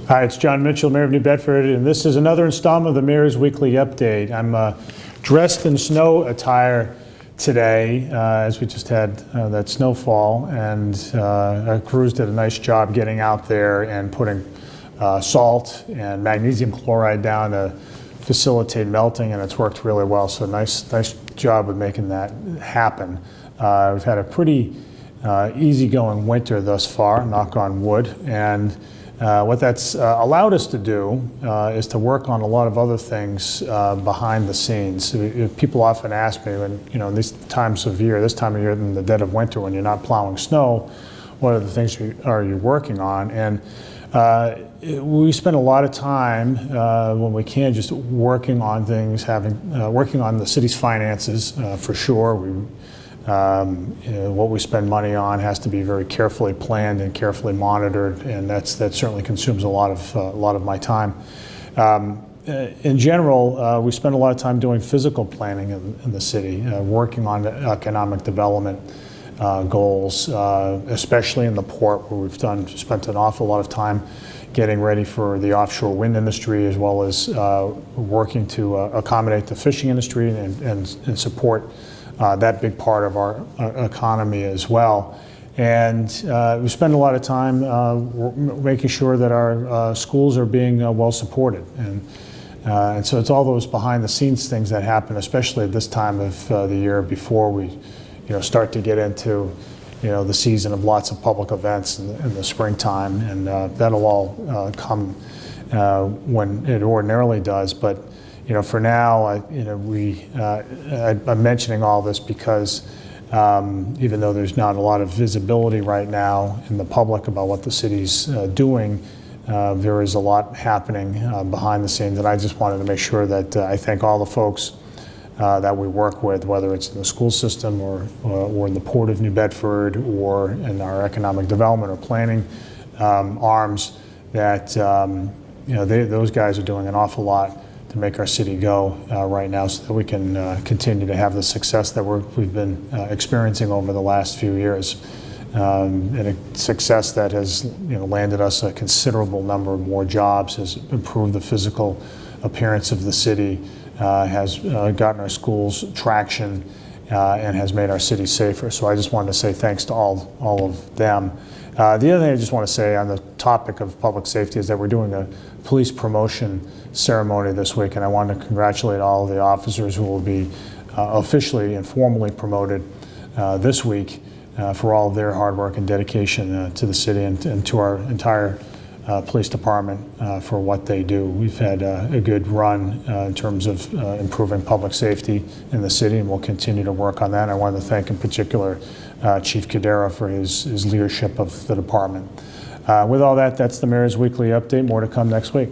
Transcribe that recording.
Hi, it's Jon Mitchell, Mayor of New Bedford, and this is another installment of the Mayor's Weekly Update. I'm dressed in snow attire today, as we just had that snowfall, and our crews did a nice job getting out there and putting salt and magnesium chloride down to facilitate melting, and it's worked really well. So nice job of making that happen. We've had a pretty easygoing winter thus far, knock on wood, and what that's allowed us to do is to work on a lot of other things behind the scenes. People often ask me, when these times of year, this time of year in the dead of winter, when you're not plowing snow, what are the things are you working on? And we spend a lot of time when we can just working on things, working on the city's finances for sure. What we spend money on has to be very carefully planned and carefully monitored, and that certainly consumes a lot of my time. In general, we spend a lot of time doing physical planning in the city, working on economic development goals, especially in the port, where we've spent an awful lot of time getting ready for the offshore wind industry, as well as working to accommodate the fishing industry and support that big part of our economy as well. And we spend a lot of time making sure that our schools are being well supported. And so it's all those behind the scenes things that happen, especially at this time of the year before we start to get into the season of lots of public events in the springtime. And that'll all come when it ordinarily does. But for now, I'm mentioning all this because even though there's not a lot of visibility right now in the public about what the city's doing, there is a lot happening behind the scenes, and I just wanted to make sure that I thank all the folks that we work with, whether it's in the school system or in the Port of New Bedford or in our economic development or planning arms, that those guys are doing an awful lot to make our city go right now, so that we can continue to have the success that we've been experiencing over the last few years, and a success that has landed us a considerable number of more jobs, has improved the physical appearance of the city, has gotten our schools traction, and has made our city safer. So I just wanted to say thanks to all of them. The other thing I just want to say on the topic of public safety is that we're doing a police promotion ceremony this week, and I want to congratulate all of the officers who will be officially and formally promoted this week for all of their hard work and dedication to the city and to our entire police department for what they do. We've had a good run in terms of improving public safety in the city, and we'll continue to work on that. I wanted to thank in particular Chief Cadera for his leadership of the department. With all that, that's the Mayor's Weekly Update. More to come next week.